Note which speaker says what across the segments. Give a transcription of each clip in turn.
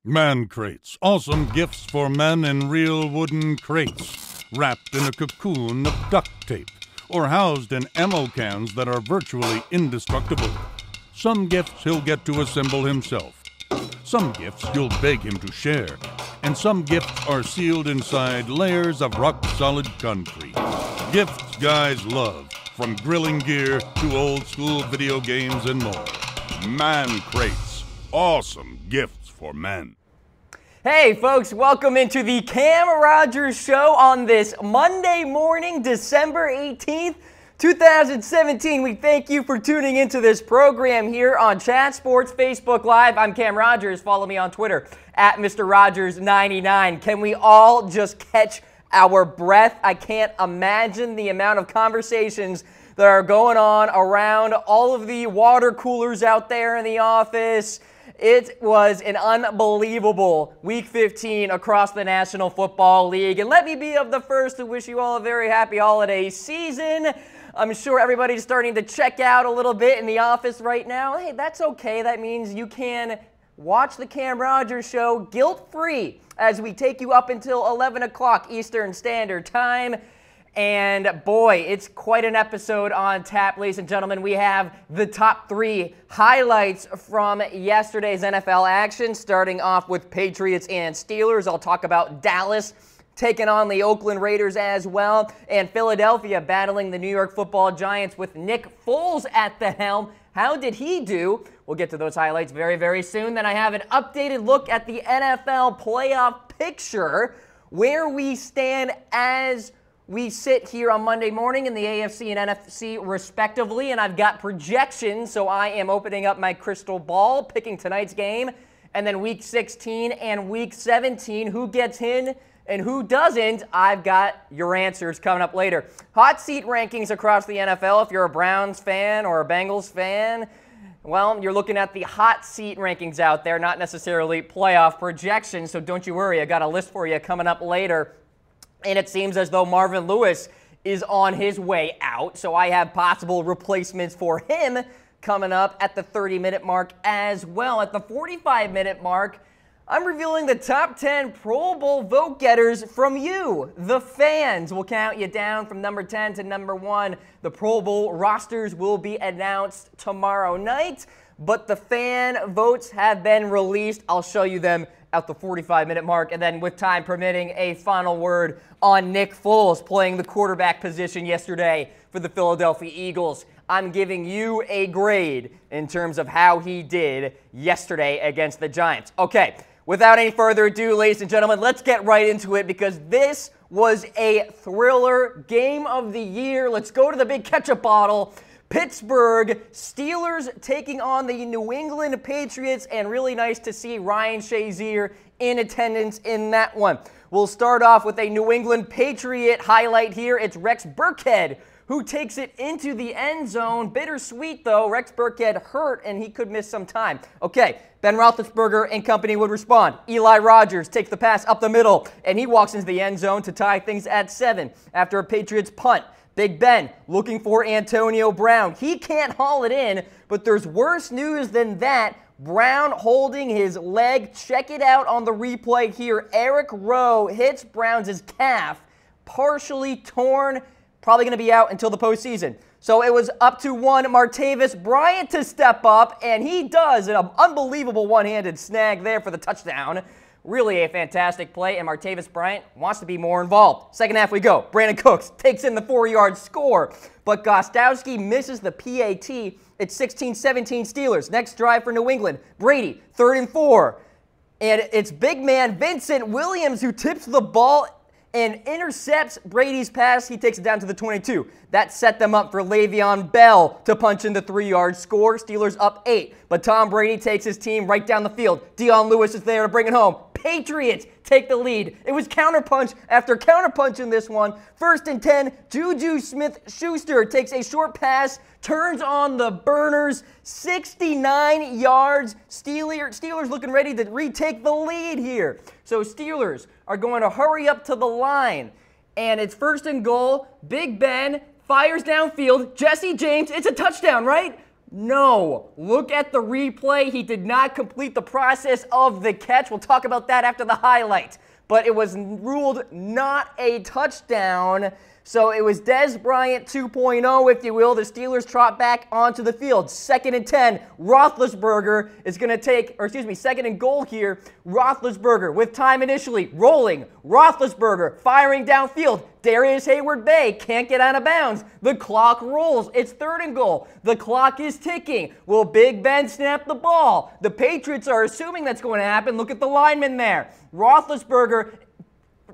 Speaker 1: Man crates. Awesome gifts for men in real wooden crates, wrapped in a cocoon of duct tape, or housed in ammo cans that are virtually indestructible. Some gifts he'll get to assemble himself. Some gifts you'll beg him to share. And some gifts are sealed inside layers of rock-solid concrete. Gifts guys love, from grilling gear to old-school video games and more. Man crates. Awesome gifts for men.
Speaker 2: Hey folks, welcome into the Cam Rogers Show on this Monday morning, December 18th, 2017. We thank you for tuning into this program here on Chat Sports Facebook Live. I'm Cam Rogers. Follow me on Twitter at Mr. Rogers99. Can we all just catch our breath? I can't imagine the amount of conversations that are going on around all of the water coolers out there in the office. It was an unbelievable Week 15 across the National Football League. And let me be of the first to wish you all a very happy holiday season. I'm sure everybody's starting to check out a little bit in the office right now. Hey, that's okay. That means you can watch the Cam Rogers Show guilt-free as we take you up until 11 o'clock Eastern Standard Time. And boy, it's quite an episode on tap, ladies and gentlemen. We have the top 3 highlights from yesterday's NFL action, starting off with Patriots and Steelers. I'll talk about Dallas taking on the Oakland Raiders as well, and Philadelphia battling the New York Football Giants with Nick Foles at the helm. How did he do? We'll get to those highlights very, very soon. Then I have an updated look at the NFL playoff picture, where we stand as we sit here on Monday morning in the AFC and NFC respectively, and I've got projections, so I am opening up my crystal ball, picking tonight's game, and then Week 16 and Week 17, who gets in and who doesn't. I've got your answers coming up later. Hot seat rankings across the NFL. If you're a Browns fan or a Bengals fan, well, you're looking at the hot seat rankings out there, not necessarily playoff projections, so don't you worry. I got a list for you coming up later. And it seems as though Marvin Lewis is on his way out, so I have possible replacements for him coming up at the 30-minute mark as well. At the 45-minute mark, I'm revealing the top 10 Pro Bowl vote getters from you, the fans. We'll count you down from number 10 to number 1. The Pro Bowl rosters will be announced tomorrow night, but the fan votes have been released. I'll show you them at the 45-minute mark, and then with time permitting, a final word on Nick Foles playing the quarterback position yesterday for the Philadelphia Eagles. I'm giving you a grade in terms of how he did yesterday against the Giants. Okay, without any further ado, ladies and gentlemen, let's get right into it because this was a thriller game of the year. Let's go to the big ketchup bottle. Pittsburgh Steelers taking on the New England Patriots, and really nice to see Ryan Shazier in attendance in that one. We'll start off with a New England Patriot highlight here. It's Rex Burkhead who takes it into the end zone. Bittersweet, though. Rex Burkhead hurt, and he could miss some time. Okay, Ben Roethlisberger and company would respond. Eli Rogers takes the pass up the middle, and he walks into the end zone to tie things at 7 after a Patriots punt. Big Ben looking for Antonio Brown. He can't haul it in, but there's worse news than that. Brown holding his leg. Check it out on the replay here. Eric Rowe hits Brown's calf, partially torn, probably going to be out until the postseason. So it was up to one Martavis Bryant to step up, and he does an unbelievable one-handed snag there for the touchdown. Really a fantastic play, and Martavis Bryant wants to be more involved. Second half we go. Brandon Cooks takes in the 4-yard score, but Gostowski misses the PAT. It's 16-17 Steelers. Next drive for New England. Brady, 3rd and 4. And it's big man Vincent Williams who tips the ball and intercepts Brady's pass. He takes it down to the 22. That set them up for Le'Veon Bell to punch in the 3-yard score. Steelers up 8, but Tom Brady takes his team right down the field. Dion Lewis is there to bring it home. Patriots take the lead. It was counterpunch after counterpunch in this one. 1st and 10, Juju Smith-Schuster takes a short pass, turns on the burners, 69 yards. Steelers looking ready to retake the lead here. So Steelers are going to hurry up to the line, and it's 1st and goal. Big Ben fires downfield. Jesse James, it's a touchdown, right? No. Look at the replay. He did not complete the process of the catch. We'll talk about that after the highlight. But it was ruled not a touchdown. So it was Dez Bryant 2.0, if you will. The Steelers trot back onto the field. 2nd and 10. Roethlisberger is going to take, or excuse me, 2nd and goal here. Roethlisberger with time initially. Rolling. Roethlisberger firing downfield. Darius Hayward-Bay can't get out of bounds. The clock rolls. It's 3rd and goal. The clock is ticking. Will Big Ben snap the ball? The Patriots are assuming that's going to happen. Look at the lineman there. Roethlisberger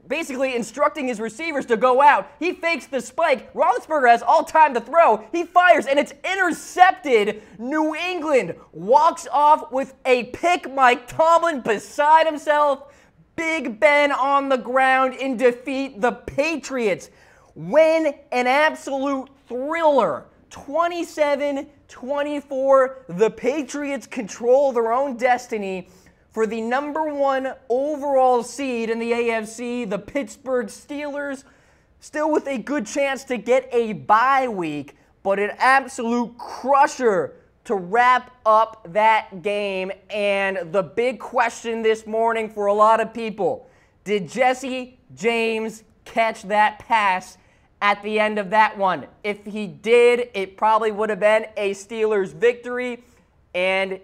Speaker 2: basically instructing his receivers to go out. He fakes the spike. Roethlisberger has all time to throw. He fires, and it's intercepted. New England walks off with a pick. Mike Tomlin beside himself. Big Ben on the ground in defeat. The Patriots win an absolute thriller. 27-24. The Patriots control their own destiny for the #1 overall seed in the AFC. The Pittsburgh Steelers still with a good chance to get a bye week, but an absolute crusher to wrap up that game. And the big question this morning for a lot of people, did Jesse James catch that pass at the end of that one? If he did, it probably would have been a Steelers victory, and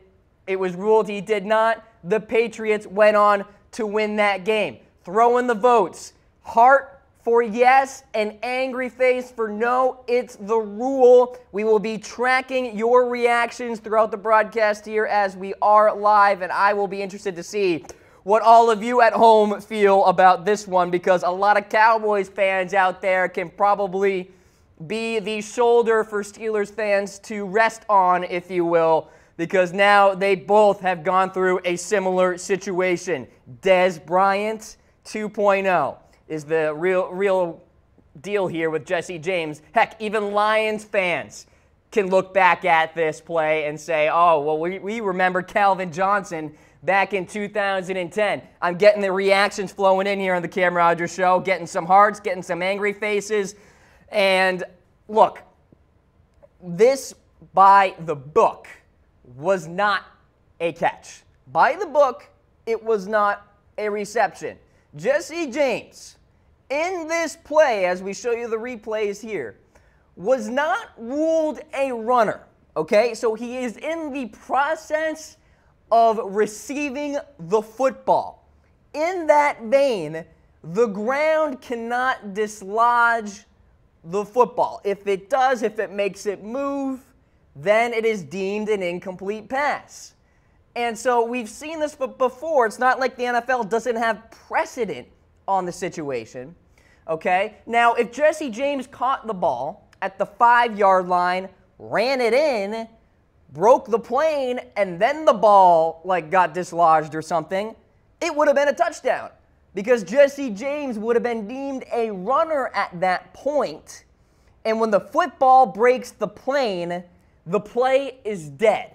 Speaker 2: it was ruled he did not. The Patriots went on to win that game. Throw in the votes. Heart for yes and angry face for no. It's the rule. We will be tracking your reactions throughout the broadcast here as we are live, and I will be interested to see what all of you at home feel about this one, because a lot of Cowboys fans out there can probably be the shoulder for Steelers fans to rest on, if you will, because now they both have gone through a similar situation. Dez Bryant 2.0 is the real deal here with Jesse James. Heck, even Lions fans can look back at this play and say, oh, well, we remember Calvin Johnson back in 2010. I'm getting the reactions flowing in here on the Cam Rogers Show, getting some hearts, getting some angry faces. And look, this by the book was not a catch. By the book, it was not a reception. Jesse James, in this play, as we show you the replays here, was not ruled a runner, okay? So he is in the process of receiving the football. In that vein, the ground cannot dislodge the football. If it does, if it makes it move, then it is deemed an incomplete pass. And so we've seen this before. It's not like the NFL doesn't have precedent on the situation, okay? Now, if Jesse James caught the ball at the 5-yard line, ran it in, broke the plane, and then the ball got dislodged or something, it would have been a touchdown because Jesse James would have been deemed a runner at that point. And when the football breaks the plane, the play is dead.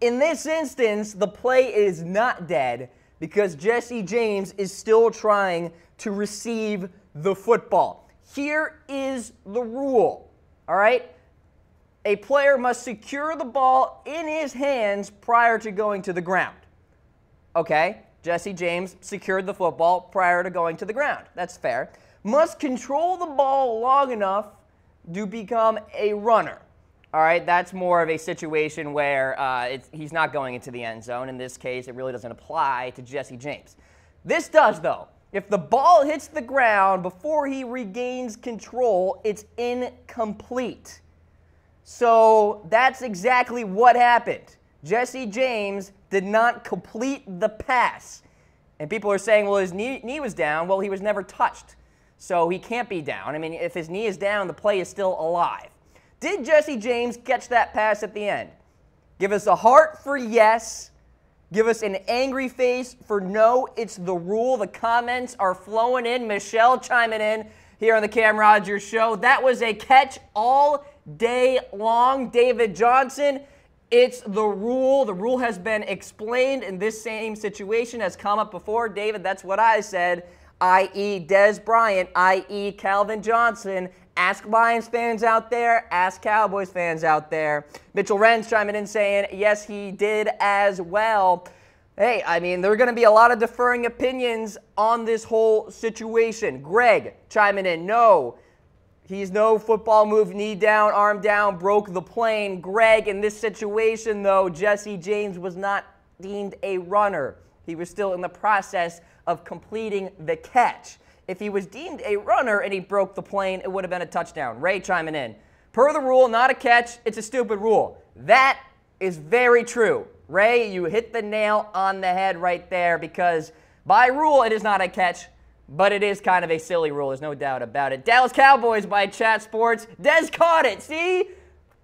Speaker 2: In this instance, the play is not dead because Jesse James is still trying to receive the football. Here is the rule, all right? A player must secure the ball in his hands prior to going to the ground. Okay, Jesse James secured the football prior to going to the ground. That's fair. Must control the ball long enough to become a runner. All right, that's more of a situation where he's not going into the end zone. In this case, it really doesn't apply to Jesse James. This does, though. If the ball hits the ground before he regains control, it's incomplete. So that's exactly what happened. Jesse James did not complete the pass. And people are saying, well, his knee was down. Well, he was never touched, so he can't be down. I mean, if his knee is down, the play is still alive. Did Jesse James catch that pass at the end? Give us a heart for yes. Give us an angry face for no. It's the rule. The comments are flowing in. Michelle chiming in here on the Cam Rogers Show. That was a catch all day long. David Johnson, it's the rule. The rule has been explained in this same situation, has come up before. David, that's what I said. i.e. Dez Bryant, i.e. Calvin Johnson. Ask Lions fans out there, ask Cowboys fans out there. Mitchell Wren's chiming in saying, yes, he did as well. Hey, I mean, there are going to be a lot of differing opinions on this whole situation. Greg chiming in, no. He's no football move, knee down, arm down, broke the plane. Greg, in this situation, though, Jesse James was not deemed a runner. He was still in the process of completing the catch. If he was deemed a runner and he broke the plane, it would have been a touchdown. Ray chiming in. Per the rule, not a catch. It's a stupid rule. That is very true. Ray, you hit the nail on the head right there because by rule, it is not a catch, but it is kind of a silly rule. There's no doubt about it. Dallas Cowboys by Chat Sports. Dez caught it. See?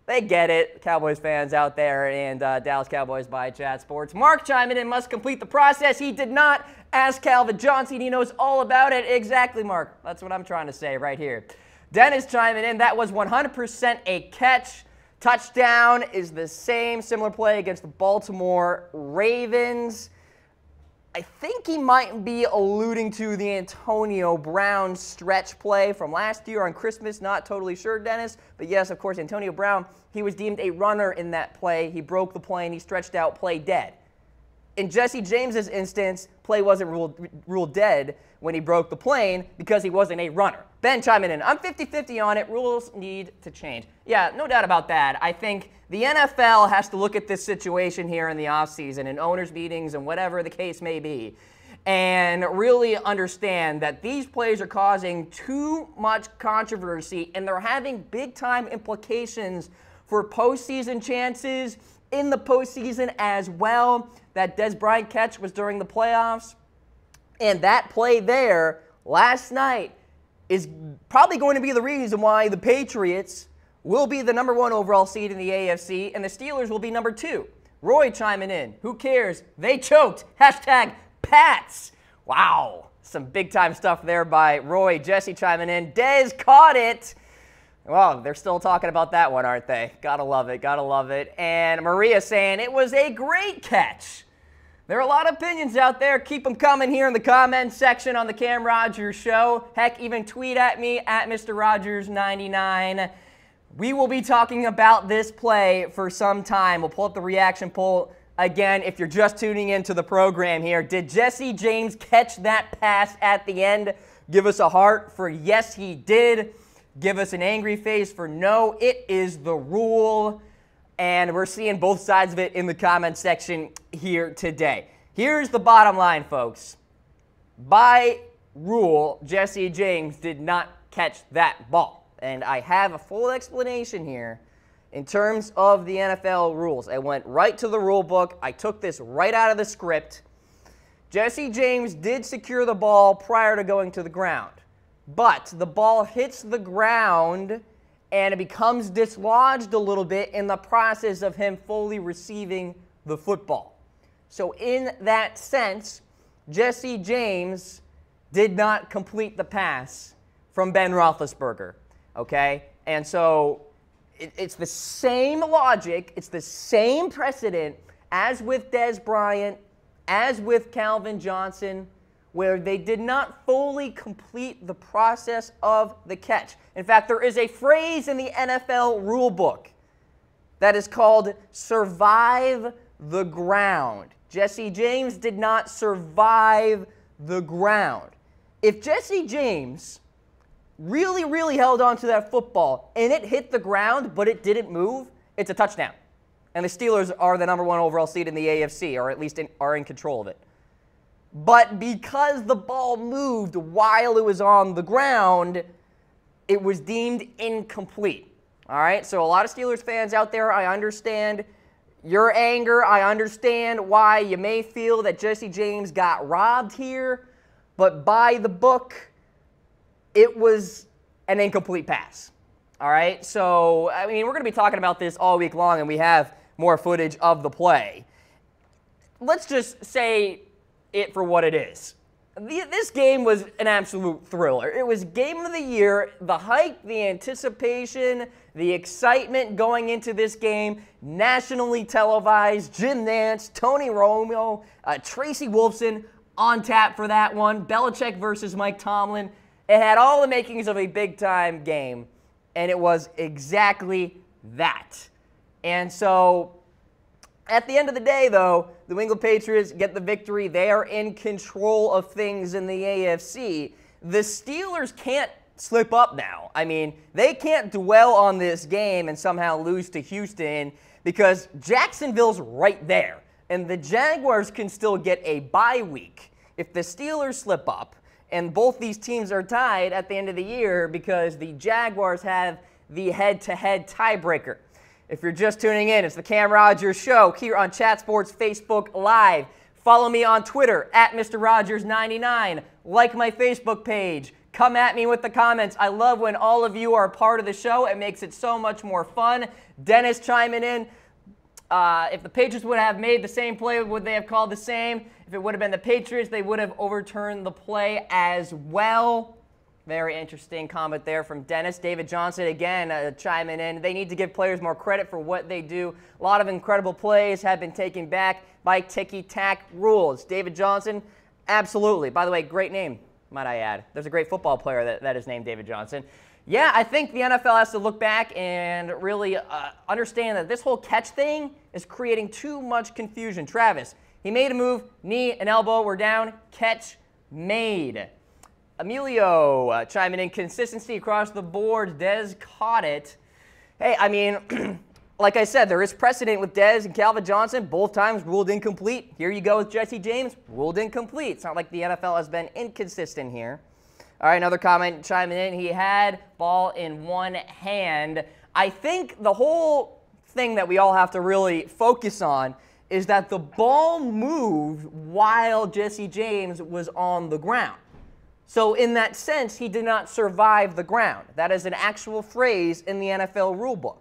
Speaker 2: They get it, Cowboys fans out there, and Dallas Cowboys by Chat Sports. Mark chiming in, must complete the process. He did not. Ask Calvin Johnson. He knows all about it. Exactly, Mark. That's what I'm trying to say right here. Dennis chiming in, that was 100% a catch. Touchdown is the same, similar play against the Baltimore Ravens. I think he might be alluding to the Antonio Brown stretch play from last year on Christmas. Not totally sure, Dennis. But yes, of course, Antonio Brown, he was deemed a runner in that play. He broke the plane. He stretched out, play dead. In Jesse James's instance, play wasn't ruled dead when he broke the plane because he wasn't a runner. Ben chiming in, I'm 50-50 on it. Rules need to change. Yeah, no doubt about that. I think the NFL has to look at this situation here in the offseason and owners' meetings and whatever the case may be and really understand that these plays are causing too much controversy and they're having big-time implications for postseason chances in the postseason as well. That Dez Bryant catch was during the playoffs. And that play there last night is probably going to be the reason why the Patriots will be the #1 overall seed in the AFC and the Steelers will be #2. Roy chiming in. Who cares? They choked. #Pats. Wow. Some big-time stuff there by Roy. Jesse chiming in. Dez caught it. Well, they're still talking about that one, aren't they? Gotta love it, gotta love it. And Maria saying it was a great catch. There are a lot of opinions out there. Keep them coming here in the comments section on the Cam Rogers Show. Heck, even tweet at me at Mr. Rogers99. We will be talking about this play for some time. We'll pull up the reaction poll again if you're just tuning into the program here. Did Jesse James catch that pass at the end? Give us a heart for yes, he did. Give us an angry face for no, it is the rule. And we're seeing both sides of it in the comment section here today. Here's the bottom line, folks. By rule, Jesse James did not catch that ball. And I have a full explanation here in terms of the NFL rules. I went right to the rule book. I took this right out of the script. Jesse James did secure the ball prior to going to the ground. But the ball hits the ground and it becomes dislodged a little bit in the process of him fully receiving the football. So in that sense, Jesse James did not complete the pass from Ben Roethlisberger, okay? And so it's the same logic, it's the same precedent as with Dez Bryant, as with Calvin Johnson, where they did not fully complete the process of the catch. In fact, there is a phrase in the NFL rulebook that is called survive the ground. Jesse James did not survive the ground. If Jesse James really, really held on to that football and it hit the ground but it didn't move, it's a touchdown. And the Steelers are the #1 overall seed in the AFC, or at least are in control of it. But because the ball moved while it was on the ground, it was deemed incomplete. All right, so a lot of Steelers fans out there, I understand your anger. I understand why you may feel that Jesse James got robbed here. But by the book, it was an incomplete pass. All right, so, I mean, we're going to be talking about this all week long, and we have more footage of the play. Let's just say it for what it is. This game was an absolute thriller. It was game of the year, the hype, the anticipation, the excitement going into this game, nationally televised, Jim Nantz, Tony Romo, Tracy Wolfson, on tap for that one. Belichick versus Mike Tomlin. It had all the makings of a big-time game, and it was exactly that. And so, at the end of the day, though, the New England Patriots get the victory. They are in control of things in the AFC. The Steelers can't slip up now. I mean, they can't dwell on this game and somehow lose to Houston because Jacksonville's right there. And the Jaguars can still get a bye week if the Steelers slip up. And both these teams are tied at the end of the year because the Jaguars have the head-to-head tiebreaker. If you're just tuning in, it's the Cam Rogers Show here on Chat Sports Facebook Live. Follow me on Twitter at Mr. Rogers99. Like my Facebook page. Come at me with the comments. I love when all of you are a part of the show. It makes it so much more fun. Dennis chiming in. If the Patriots would have made the same play, would they have called the same? If it would have been the Patriots, they would have overturned the play as well. Very interesting comment there from Dennis. David Johnson, again, chiming in. They need to give players more credit for what they do. A lot of incredible plays have been taken back by ticky-tack rules. David Johnson, absolutely. By the way, great name, might I add. There's a great football player that is named David Johnson. Yeah, I think the NFL has to look back and really understand that this whole catch thing is creating too much confusion. Travis, he made a move, knee and elbow were down, catch made. Emilio chiming in, consistency across the board. Dez caught it. Hey, I mean, like I said, there is precedent with Dez and Calvin Johnson. Both times ruled incomplete. Here you go with Jesse James, ruled incomplete. It's not like the NFL has been inconsistent here. All right, another comment chiming in. He had ball in one hand. I think the whole thing that we all have to really focus on is that the ball moved while Jesse James was on the ground. So in that sense, he did not survive the ground. That is an actual phrase in the NFL rulebook.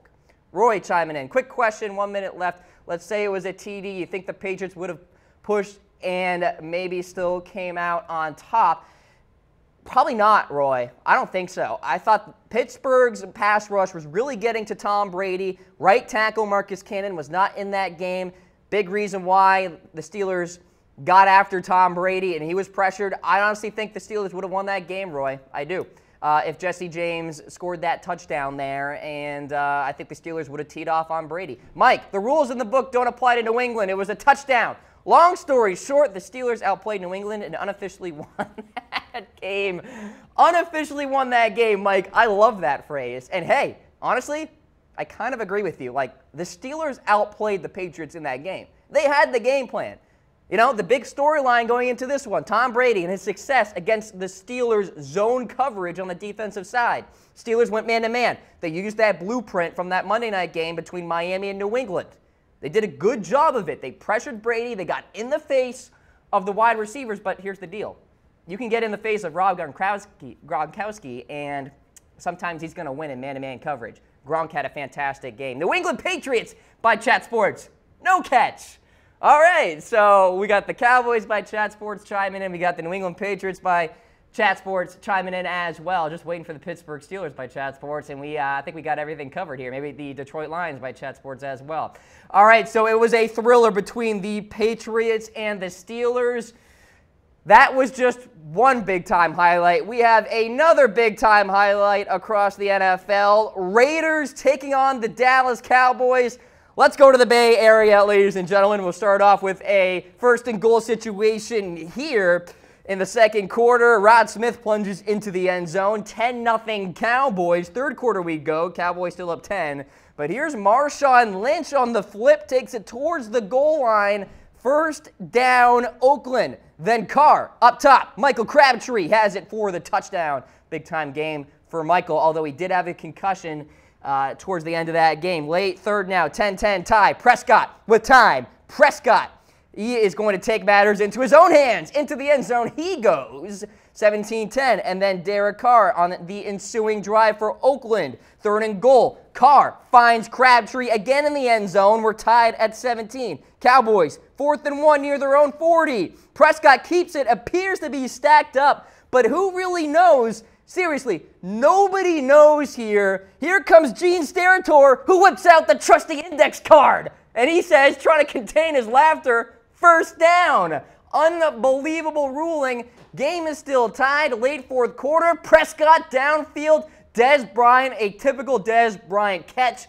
Speaker 2: Roy chiming in. Quick question, 1 minute left. Let's say it was a TD. You think the Patriots would have pushed and maybe still came out on top? Probably not, Roy. I don't think so. I thought Pittsburgh's pass rush was really getting to Tom Brady. Right tackle Marcus Cannon was not in that game. Big reason why the Steelers got after Tom Brady and he was pressured. I honestly think the Steelers would have won that game, Roy. I do. If Jesse James scored that touchdown there, and I think the Steelers would have teed off on Brady. Mike, the rules in the book don't apply to New England. It was a touchdown. Long story short, the Steelers outplayed New England and unofficially won that game. Unofficially won that game, Mike. I love that phrase. And hey, honestly, I kind of agree with you. Like, the Steelers outplayed the Patriots in that game. They had the game plan. You know, the big storyline going into this one, Tom Brady and his success against the Steelers' zone coverage on the defensive side. Steelers went man-to-man. They used that blueprint from that Monday night game between Miami and New England. They did a good job of it. They pressured Brady. They got in the face of the wide receivers, but here's the deal. You can get in the face of Rob Gronkowski, and sometimes he's going to win in man-to-man coverage. Gronk had a fantastic game. New England Patriots by Chat Sports. No catch. All right, so we got the Cowboys by Chat Sports chiming in. We got the New England Patriots by Chat Sports chiming in as well. Just waiting for the Pittsburgh Steelers by Chat Sports, and I think we got everything covered here. Maybe the Detroit Lions by Chat Sports as well. All right, so it was a thriller between the Patriots and the Steelers. That was just one big-time highlight. We have another big-time highlight across the NFL. Raiders taking on the Dallas Cowboys. Let's go to the Bay Area, ladies and gentlemen. We'll start off with a first-and-goal situation here in the second quarter. Rod Smith plunges into the end zone. 10-0 Cowboys. Third quarter we go. Cowboys still up 10. But here's Marshawn Lynch on the flip. Takes it towards the goal line. First down, Oakland. Then Carr up top. Michael Crabtree has it for the touchdown. Big-time game for Michael, although he did have a concussion towards the end of that game. Late third now, 10-10 tie. Prescott with time. Prescott, he is going to take matters into his own hands. Into the end zone he goes. 17-10. And then Derek Carr on the ensuing drive for Oakland. Third and goal. Carr finds Crabtree again in the end zone. We're tied at 17. Cowboys, 4th and 1 near their own 40. Prescott keeps it. Appears to be stacked up. But who really knows? Seriously, nobody knows here. Here comes Gene Steratore, who whips out the trusty index card. And he says, trying to contain his laughter, first down. Unbelievable ruling. Game is still tied. Late fourth quarter. Prescott downfield. Dez Bryant, a typical Dez Bryant catch.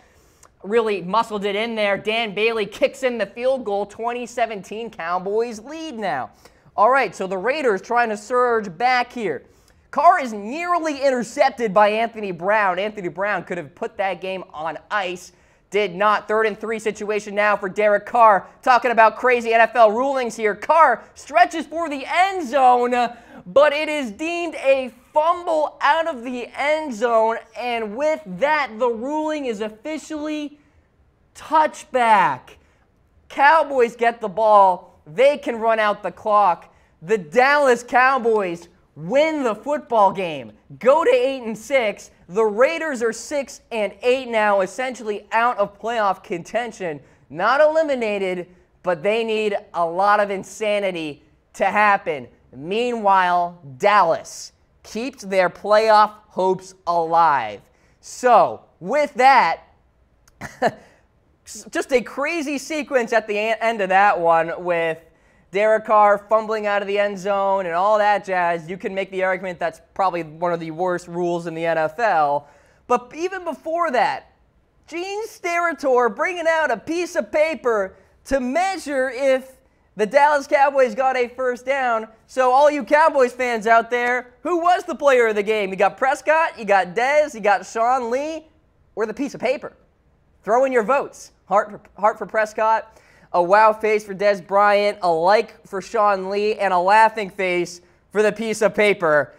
Speaker 2: Really muscled it in there. Dan Bailey kicks in the field goal. 2017 Cowboys lead now. All right, so the Raiders trying to surge back here. Carr is nearly intercepted by Anthony Brown. Anthony Brown could have put that game on ice. Did not. 3rd and 3 situation now for Derek Carr. Talking about crazy NFL rulings here. Carr stretches for the end zone, but it is deemed a fumble out of the end zone, and with that, the ruling is officially touchback. Cowboys get the ball. They can run out the clock. The Dallas Cowboys win the football game, go to 8-6. The Raiders are 6-8 now, essentially out of playoff contention. Not eliminated, but they need a lot of insanity to happen. Meanwhile, Dallas keeps their playoff hopes alive. So, with that, just a crazy sequence at the end of that one with Derek Carr fumbling out of the end zone and all that jazz. You can make the argument that's probably one of the worst rules in the NFL. But even before that, Gene Steratore bringing out a piece of paper to measure if the Dallas Cowboys got a first down. So all you Cowboys fans out there, who was the player of the game? You got Prescott, you got Dez, you got Sean Lee, or the piece of paper? Throw in your votes. Heart for Prescott, a wow face for Dez Bryant, a like for Sean Lee, and a laughing face for the piece of paper,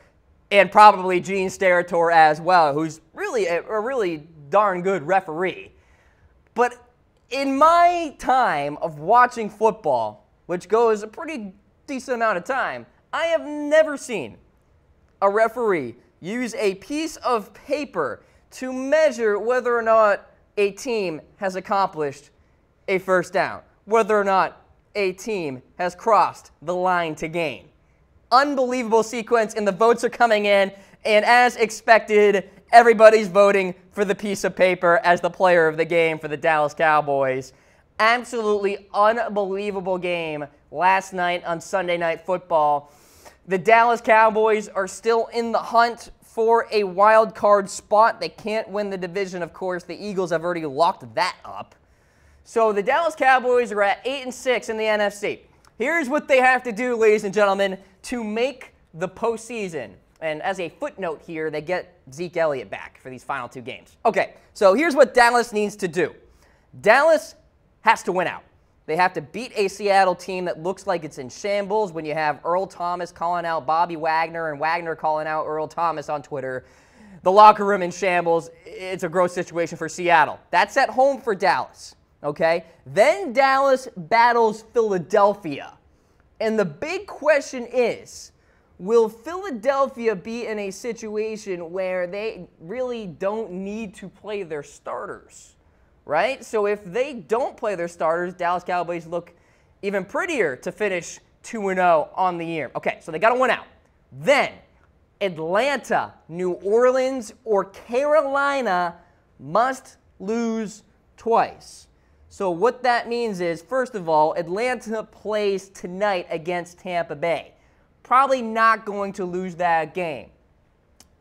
Speaker 2: and probably Gene Steratore as well, who's really a really darn good referee. But in my time of watching football, which goes a pretty decent amount of time, I have never seen a referee use a piece of paper to measure whether or not a team has accomplished a first down, whether or not a team has crossed the line to gain. Unbelievable sequence, and the votes are coming in, and as expected, everybody's voting for the piece of paper as the player of the game for the Dallas Cowboys. Absolutely unbelievable game last night on Sunday Night Football. The Dallas Cowboys are still in the hunt for a wild card spot. They can't win the division, of course. The Eagles have already locked that up. So the Dallas Cowboys are at 8-6 in the NFC. Here's what they have to do, ladies and gentlemen, to make the postseason. And as a footnote here, they get Zeke Elliott back for these final 2 games. Okay, so here's what Dallas needs to do. Dallas has to win out. They have to beat a Seattle team that looks like it's in shambles when you have Earl Thomas calling out Bobby Wagner and Wagner calling out Earl Thomas on Twitter. The locker room in shambles. It's a gross situation for Seattle. That's at home for Dallas. Okay? Then Dallas battles Philadelphia. And the big question is, will Philadelphia be in a situation where they really don't need to play their starters? Right? So if they don't play their starters, Dallas Cowboys look even prettier to finish 2-0 on the year. Okay, so they got to win out. Then Atlanta, New Orleans, or Carolina must lose twice. So what that means is, first of all, Atlanta plays tonight against Tampa Bay. Probably not going to lose that game.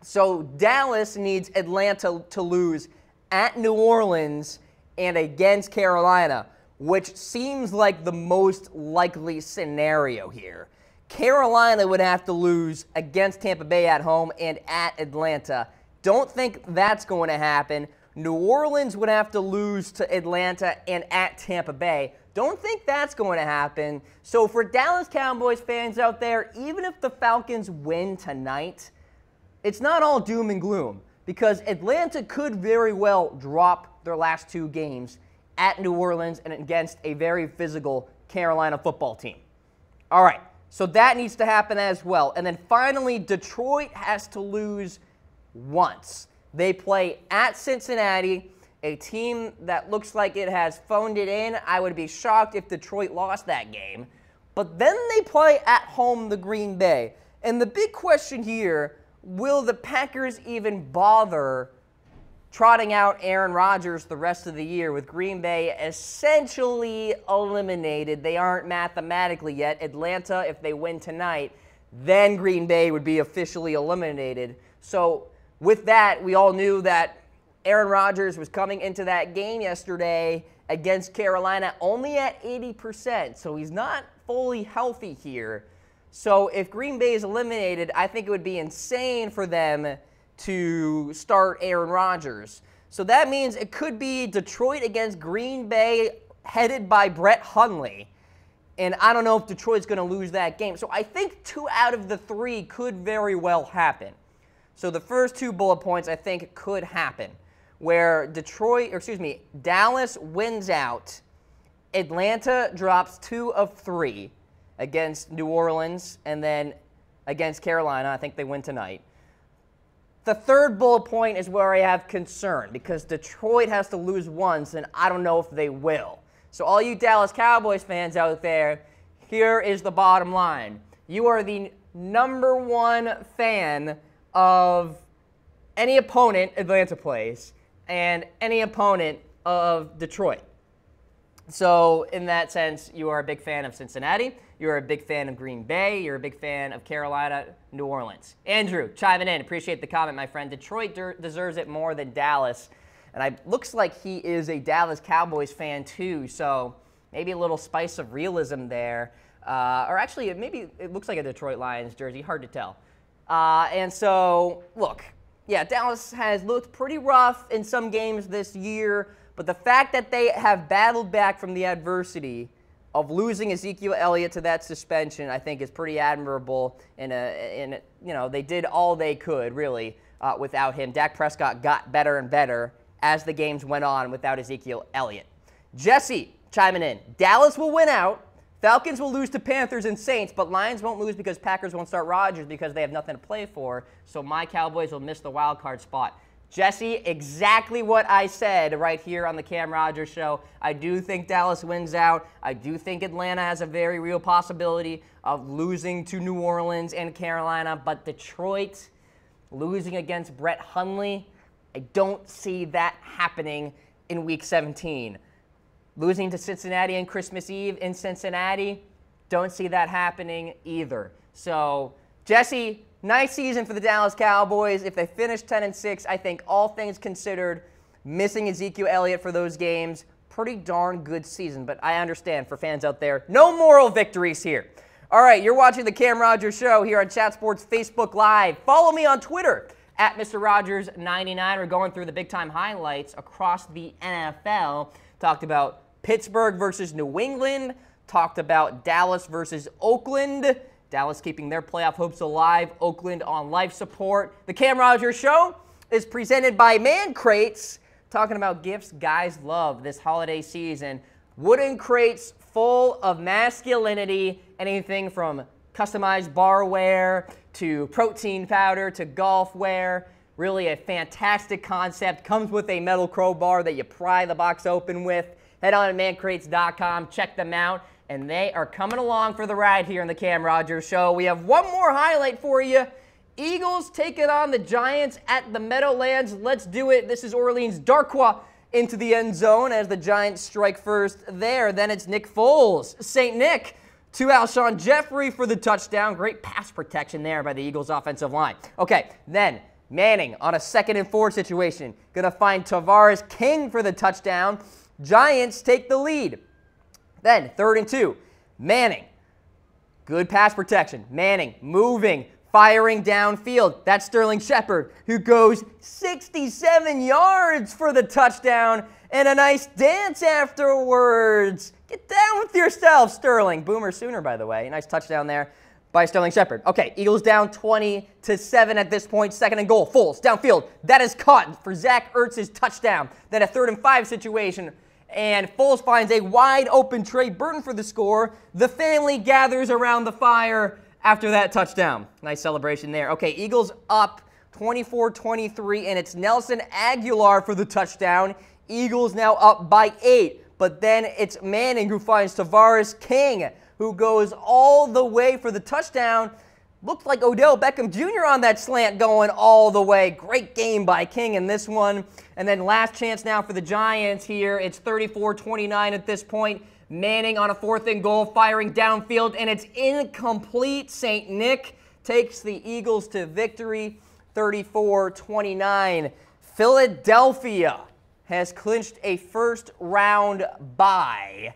Speaker 2: So Dallas needs Atlanta to lose at New Orleans and against Carolina, which seems like the most likely scenario here. Carolina would have to lose against Tampa Bay at home and at Atlanta. Don't think that's going to happen. New Orleans would have to lose to Atlanta and at Tampa Bay. Don't think that's going to happen. So for Dallas Cowboys fans out there, even if the Falcons win tonight, it's not all doom and gloom, because Atlanta could very well drop their last 2 games at New Orleans and against a very physical Carolina football team. All right, so that needs to happen as well. And then finally, Detroit has to lose once. They play at Cincinnati, a team that looks like it has phoned it in. I would be shocked if Detroit lost that game. But then they play at home the Green Bay. And the big question here, will the Packers even bother trotting out Aaron Rodgers the rest of the year with Green Bay essentially eliminated. They aren't mathematically yet. Atlanta, if they win tonight, then Green Bay would be officially eliminated. So with that, we all knew that Aaron Rodgers was coming into that game yesterday against Carolina only at 80%. So he's not fully healthy here. So if Green Bay is eliminated, I think it would be insane for them to start Aaron Rodgers. So that means it could be Detroit against Green Bay headed by Brett Hundley. And I don't know if Detroit's going to lose that game. So I think 2 out of the 3 could very well happen. So the first 2 bullet points I think could happen, where Dallas wins out, Atlanta drops 2 of 3 against New Orleans, and then against Carolina. I think they win tonight. The third bullet point is where I have concern, because Detroit has to lose once, and I don't know if they will. So all you Dallas Cowboys fans out there, here is the bottom line. You are the #1 fan of any opponent Atlanta plays and any opponent of Detroit. So in that sense, you are a big fan of Cincinnati. You're a big fan of Green Bay. You're a big fan of Carolina, New Orleans. Andrew, chiming in. Appreciate the comment, my friend. Detroit deserves it more than Dallas. And it looks like he is a Dallas Cowboys fan too, so maybe a little spice of realism there. Or actually, maybe it looks like a Detroit Lions jersey. Hard to tell. And so, look, yeah, Dallas has looked pretty rough in some games this year, but the fact that they have battled back from the adversity of losing Ezekiel Elliott to that suspension, I think is pretty admirable. And they did all they could, really, without him. Dak Prescott got better and better as the games went on without Ezekiel Elliott. Jesse chiming in. Dallas will win out. Falcons will lose to Panthers and Saints, but Lions won't lose because Packers won't start Rodgers because they have nothing to play for. So my Cowboys will miss the wild card spot. Jesse, exactly what I said right here on the Cam Rogers Show. I do think Dallas wins out. I do think Atlanta has a very real possibility of losing to New Orleans and Carolina, but Detroit losing against Brett Hundley, I don't see that happening in Week 17. Losing to Cincinnati on Christmas Eve in Cincinnati, don't see that happening either. So, Jesse, nice season for the Dallas Cowboys. If they finish 10-6, I think all things considered, missing Ezekiel Elliott for those games, pretty darn good season. But I understand for fans out there, no moral victories here. All right, you're watching the Cam Rogers Show here on Chat Sports Facebook Live. Follow me on Twitter at Mr. Rogers99. We're going through the big-time highlights across the NFL. Talked about Pittsburgh versus New England. Talked about Dallas versus Oakland. Dallas keeping their playoff hopes alive. Oakland on life support. The Cam Rogers Show is presented by Man Crates. Talking about gifts guys love this holiday season. Wooden crates full of masculinity. Anything from customized barware to protein powder to golf wear. Really a fantastic concept. Comes with a metal crowbar that you pry the box open with. Head on to mancrates.com. Check them out. And they are coming along for the ride here on the Cam Rogers Show. We have one more highlight for you. Eagles taking on the Giants at the Meadowlands. Let's do it. This is Orleans Darkwa into the end zone as the Giants strike first there. Then it's Nick Foles. St. Nick to Alshon Jeffrey for the touchdown. Great pass protection there by the Eagles offensive line. Okay, then Manning on a 2nd and 4 situation. Going to find Tavares King for the touchdown. Giants take the lead. Then 3rd and 2, Manning. Good pass protection. Manning moving, firing downfield. That's Sterling Shepard, who goes 67 yards for the touchdown and a nice dance afterwards. Get down with yourself, Sterling. Boomer Sooner, by the way. Nice touchdown there by Sterling Shepard. Okay, Eagles down 20-7 at this point. 2nd and goal. Foles downfield. That is caught for Zach Ertz's touchdown. Then a 3rd and 5 situation. And Foles finds a wide-open Trey Burton for the score. The family gathers around the fire after that touchdown. Nice celebration there. Okay, Eagles up 24-23, and it's Nelson Aguilar for the touchdown. Eagles now up by 8, but then it's Manning who finds Tavares King, who goes all the way for the touchdown. Looked like Odell Beckham Jr. on that slant going all the way. Great game by King in this one. And then last chance now for the Giants here. It's 34-29 at this point. Manning on a 4th and goal, firing downfield, and it's incomplete. St. Nick takes the Eagles to victory, 34-29. Philadelphia has clinched a first-round bye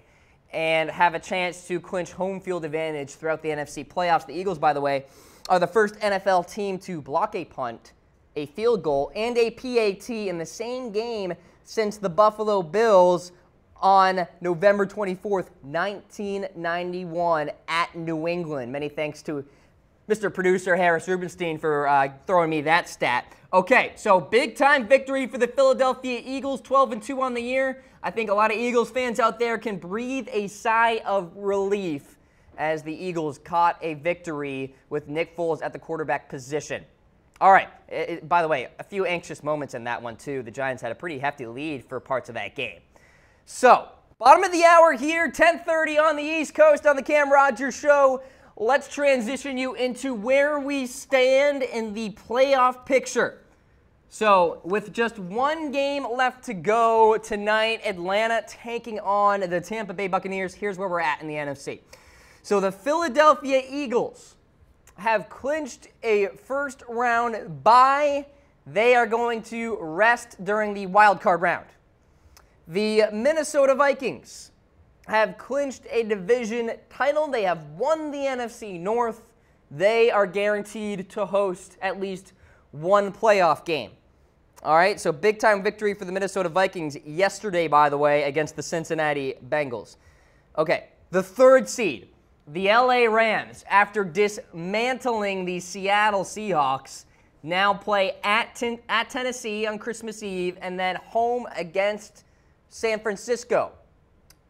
Speaker 2: and have a chance to clinch home field advantage throughout the NFC playoffs. The Eagles, by the way, are the first NFL team to block a punt, a field goal, and a PAT in the same game since the Buffalo Bills on November 24th, 1991 at New England. Many thanks to Mr. Producer Harris Rubenstein for throwing me that stat. Okay, so big-time victory for the Philadelphia Eagles, 12-2 on the year. I think a lot of Eagles fans out there can breathe a sigh of relief as the Eagles caught a victory with Nick Foles at the quarterback position. All right, by the way, a few anxious moments in that one, too. The Giants had a pretty hefty lead for parts of that game. So, bottom of the hour here, 10:30 on the East Coast on the Cam Rogers Show. Let's transition you into where we stand in the playoff picture. So, with just one game left to go tonight, Atlanta taking on the Tampa Bay Buccaneers. Here's where we're at in the NFC. So, the Philadelphia Eagles have clinched a first-round bye. They are going to rest during the wild card round. The Minnesota Vikings have clinched a division title. They have won the NFC North. They are guaranteed to host at least one playoff game. All right, so big-time victory for the Minnesota Vikings yesterday, by the way, against the Cincinnati Bengals. Okay, the 3rd seed, the LA Rams, after dismantling the Seattle Seahawks, now play at Tennessee on Christmas Eve and then home against San Francisco.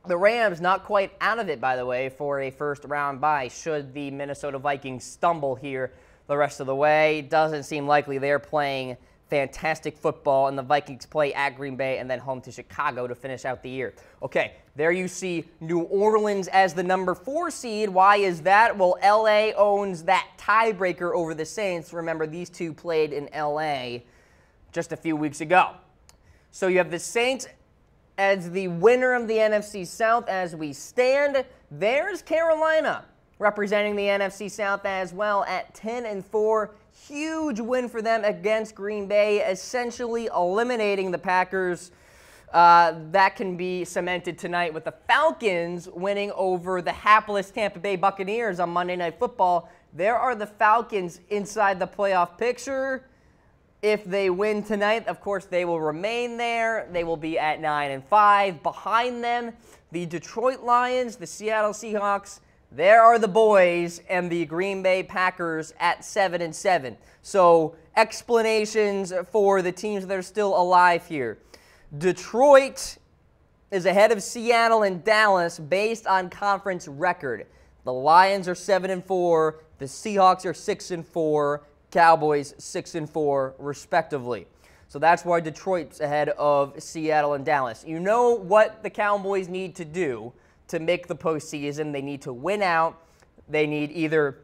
Speaker 2: The Rams not quite out of it, by the way, for a first-round bye should the Minnesota Vikings stumble here the rest of the way. Doesn't seem likely. They're playing fantastic football, and the Vikings play at Green Bay and then home to Chicago to finish out the year. Okay, there you see New Orleans as the number 4 seed. Why is that? Well, LA owns that tiebreaker over the Saints. Remember, these two played in LA just a few weeks ago. So you have the Saints as the winner of the NFC South as we stand. There's Carolina representing the NFC South as well at 10-4. Huge win for them against Green Bay, essentially eliminating the Packers. That can be cemented tonight with the Falcons winning over the hapless Tampa Bay Buccaneers on Monday Night Football. There are the Falcons inside the playoff picture. If they win tonight, of course, they will remain there. They will be at 9-5. Behind them, the Detroit Lions, the Seattle Seahawks. There are the boys and the Green Bay Packers at 7-7. So explanations for the teams that are still alive here. Detroit is ahead of Seattle and Dallas based on conference record. The Lions are 7-4. The Seahawks are 6-4. Cowboys 6-4, respectively. So that's why Detroit's ahead of Seattle and Dallas. You know what the Cowboys need to do to make the postseason. They need to win out. They need either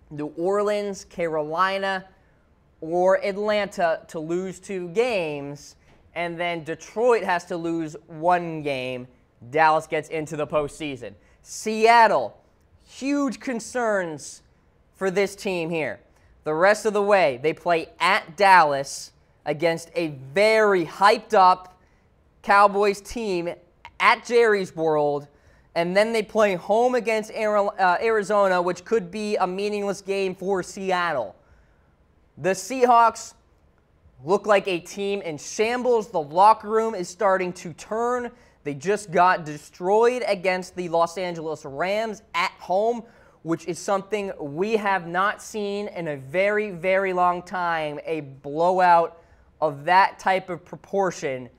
Speaker 2: New Orleans, Carolina, or Atlanta to lose 2 games, and then Detroit has to lose 1 game. Dallas gets into the postseason. Seattle, huge concerns for this team here. The rest of the way, they play at Dallas against a very hyped-up Cowboys team at Jerry's World, and then they play home against Arizona, which could be a meaningless game for Seattle. The Seahawks look like a team in shambles. The locker room is starting to turn. They just got destroyed against the Los Angeles Rams at home, which is something we have not seen in a very, very long time, a blowout of that type of proportion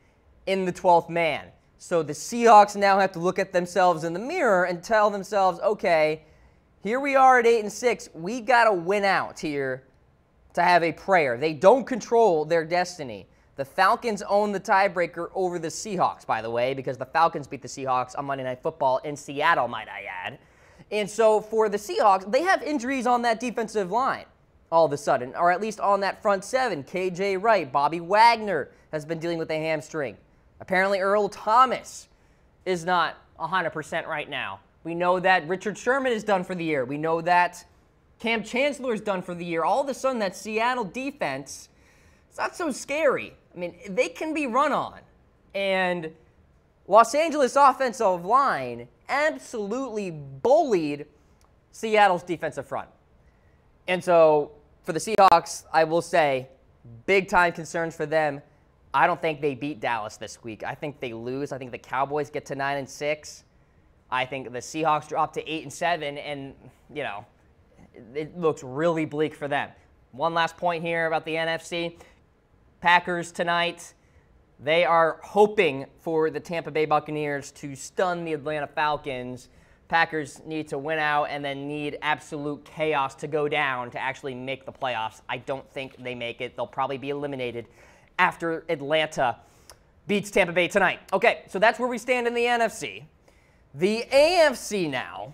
Speaker 2: in the 12th man. So the Seahawks now have to look at themselves in the mirror and tell themselves, okay, here we are at 8-6. We got to win out here to have a prayer. They don't control their destiny. The Falcons own the tiebreaker over the Seahawks, by the way, because the Falcons beat the Seahawks on Monday Night Football in Seattle, might I add. And so for the Seahawks, they have injuries on that defensive line all of a sudden, or at least on that front seven. KJ Wright, Bobby Wagner has been dealing with a hamstring. Apparently Earl Thomas is not 100% right now. We know that Richard Sherman is done for the year. We know that Cam Chancellor is done for the year. All of a sudden, that Seattle defense, it's not so scary. I mean, they can be run on. And Los Angeles offensive line absolutely bullied Seattle's defensive front. And so for the Seahawks, I will say, big-time concerns for them. I don't think they beat Dallas this week. I think they lose. I think the Cowboys get to 9-6. I think the Seahawks drop to 8-7, and, you know, it looks really bleak for them. One last point here about the NFC. Packers tonight, they are hoping for the Tampa Bay Buccaneers to stun the Atlanta Falcons. Packers need to win out and then need absolute chaos to go down to actually make the playoffs. I don't think they make it. They'll probably be eliminated after Atlanta beats Tampa Bay tonight. Okay, so that's where we stand in the NFC. The AFC now.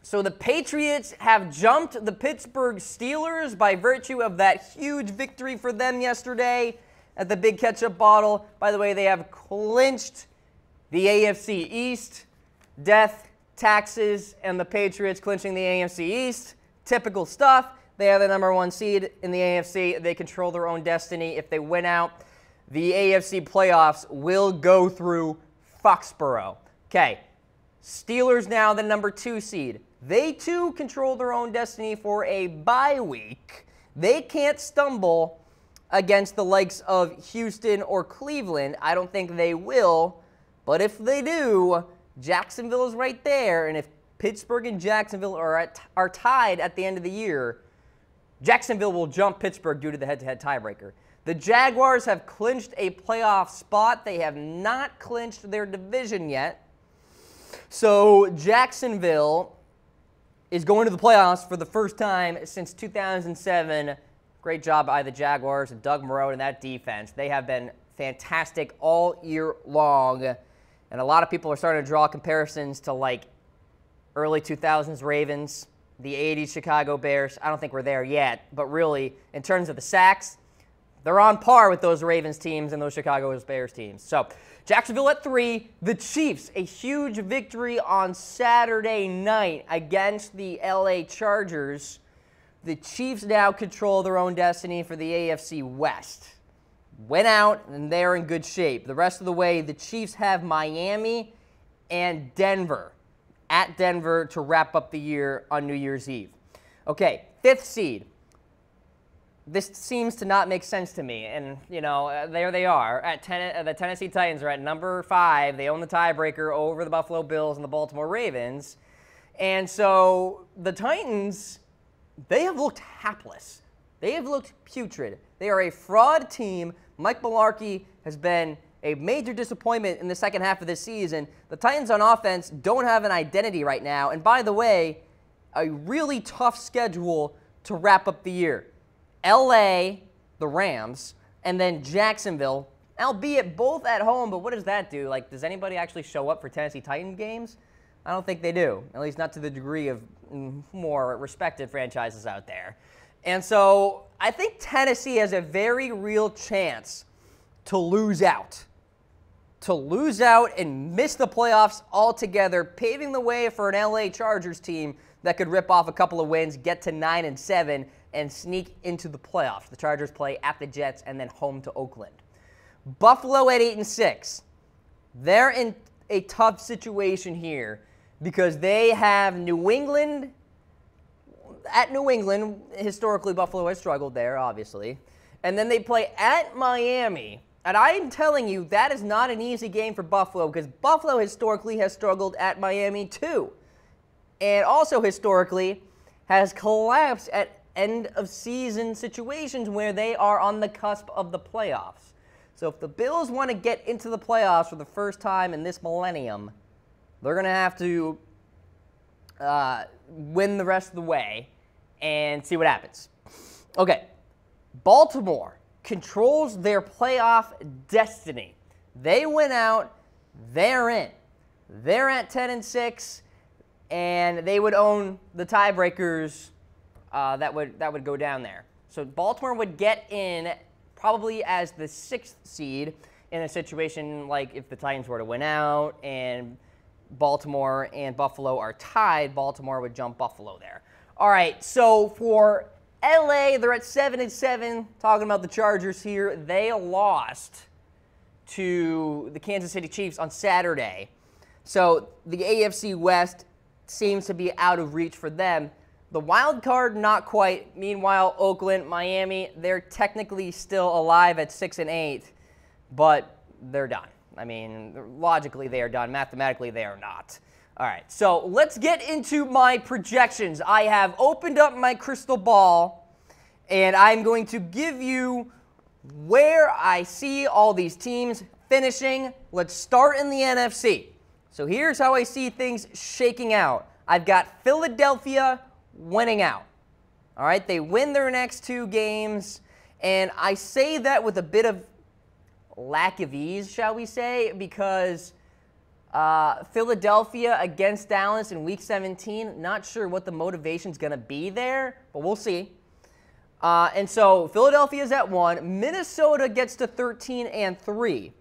Speaker 2: So the Patriots have jumped the Pittsburgh Steelers by virtue of that huge victory for them yesterday at the Big Ketchup Bottle. By the way, they have clinched the AFC East. Death, taxes, and the Patriots clinching the AFC East. Typical stuff. They are the #1 seed in the AFC. They control their own destiny. If they win out, the AFC playoffs will go through Foxborough. Okay, Steelers now the #2 seed. They too control their own destiny for a bye week. They can't stumble against the likes of Houston or Cleveland. I don't think they will, but if they do, Jacksonville is right there, and if Pittsburgh and Jacksonville are tied at the end of the year, Jacksonville will jump Pittsburgh due to the head-to-head tiebreaker. The Jaguars have clinched a playoff spot. They have not clinched their division yet. So Jacksonville is going to the playoffs for the first time since 2007. Great job by the Jaguars and Doug Marrone and that defense. They have been fantastic all year long. And a lot of people are starting to draw comparisons to like early 2000s Ravens, the 80s Chicago Bears. I don't think we're there yet, but really, in terms of the sacks, they're on par with those Ravens teams and those Chicago Bears teams. So Jacksonville at 3. The Chiefs, a huge victory on Saturday night against the LA Chargers. The Chiefs now control their own destiny for the AFC West. Went out, and they're in good shape. The rest of the way, the Chiefs have Miami and Denver. At Denver to wrap up the year on New Year's Eve. Okay, 5th seed. This seems to not make sense to me. And, you know, there they are. The Tennessee Titans are at #5. They own the tiebreaker over the Buffalo Bills and the Baltimore Ravens. And so the Titans, they have looked hapless. They have looked putrid. They are a fraud team. Mike Mularkey has been a major disappointment in the second half of this season. The Titans on offense don't have an identity right now. And by the way, a really tough schedule to wrap up the year. LA, the Rams, and then Jacksonville, albeit both at home, but what does that do? Like, does anybody actually show up for Tennessee Titan games? I don't think they do, at least not to the degree of more respected franchises out there. And so I think Tennessee has a very real chance to lose out. To lose out and miss the playoffs altogether, paving the way for an LA Chargers team that could rip off a couple of wins, get to 9-7, and sneak into the playoffs. The Chargers play at the Jets and then home to Oakland. Buffalo at 8-6. They're in a tough situation here because they have New England. At New England, historically, Buffalo has struggled there, obviously. And then they play at Miami. And I'm telling you, that is not an easy game for Buffalo because Buffalo historically has struggled at Miami too. And also historically has collapsed at end-of-season situations where they are on the cusp of the playoffs. So if the Bills want to get into the playoffs for the first time in this millennium, they're going to have to win the rest of the way and see what happens. Okay, Baltimore controls their playoff destiny. They win out, they're in. They're at 10-6. and they would own the tiebreakers that would go down there. So Baltimore would get in probably as the 6th seed in a situation like if the Titans were to win out and Baltimore and Buffalo are tied, Baltimore would jump Buffalo there. All right, so for LA, they're at 7-7. Talking about the Chargers here, they lost to the Kansas City Chiefs on Saturday. So the AFC West seems to be out of reach for them. The wild card, not quite. Meanwhile, Oakland, Miami, they're technically still alive at 6-8, but they're done. I mean, logically they are done. Mathematically, they are not. All right, so let's get into my projections. I have opened up my crystal ball, and I'm going to give you where I see all these teams finishing. Let's start in the NFC. So here's how I see things shaking out. I've got Philadelphia winning out. All right, they win their next 2 games, and I say that with a bit of lack of ease, shall we say, because Philadelphia against Dallas in Week 17, not sure what the motivation's going to be there, but we'll see. And so Philadelphia's at 1. Minnesota gets to 13-3.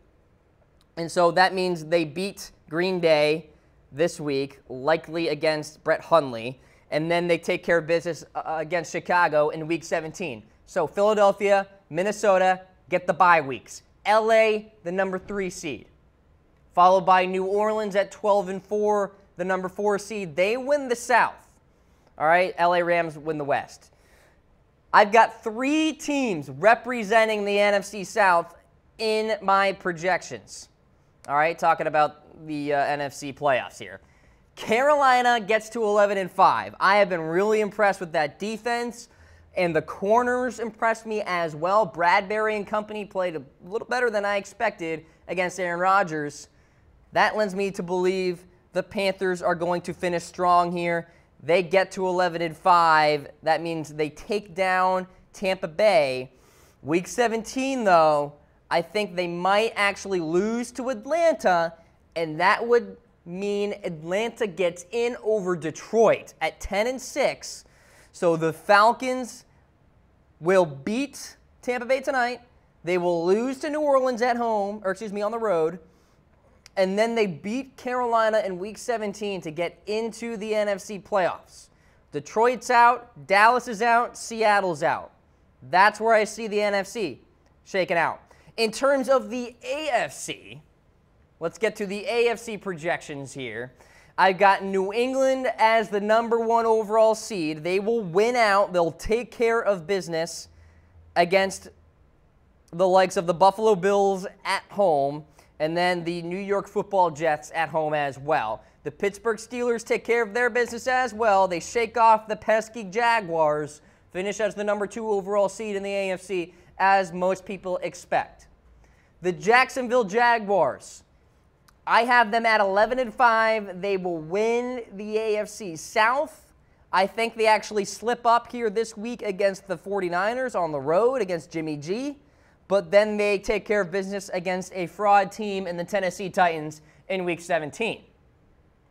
Speaker 2: And so that means they beat Green Bay this week, likely against Brett Hundley. And then they take care of business against Chicago in Week 17. So Philadelphia, Minnesota get the bye weeks. LA, the number 3 seed. Followed by New Orleans at 12-4, the number 4 seed. They win the South. All right, LA Rams win the West. I've got 3 teams representing the NFC South in my projections. All right, talking about the NFC playoffs here. Carolina gets to 11-5. I have been really impressed with that defense, and the corners impressed me as well. Bradbury and company played a little better than I expected against Aaron Rodgers. That lends me to believe the Panthers are going to finish strong here. They get to 11-5. That means they take down Tampa Bay. Week 17, though, I think they might actually lose to Atlanta, and that would mean Atlanta gets in over Detroit at 10-6. So the Falcons will beat Tampa Bay tonight. They will lose to New Orleans at home, or excuse me, on the road. And then they beat Carolina in Week 17 to get into the NFC playoffs. Detroit's out, Dallas is out, Seattle's out. That's where I see the NFC shaking out. In terms of the AFC, let's get to the AFC projections here. I've got New England as the number 1 overall seed. They will win out. They'll take care of business against the likes of the Buffalo Bills at home, and then the New York Football Jets at home as well. The Pittsburgh Steelers take care of their business as well. They shake off the pesky Jaguars, finish as the number 2 overall seed in the AFC, as most people expect. The Jacksonville Jaguars, I have them at 11-5. They will win the AFC South. I think they actually slip up here this week against the 49ers on the road against Jimmy G. But then they take care of business against a fraud team in the Tennessee Titans in Week 17.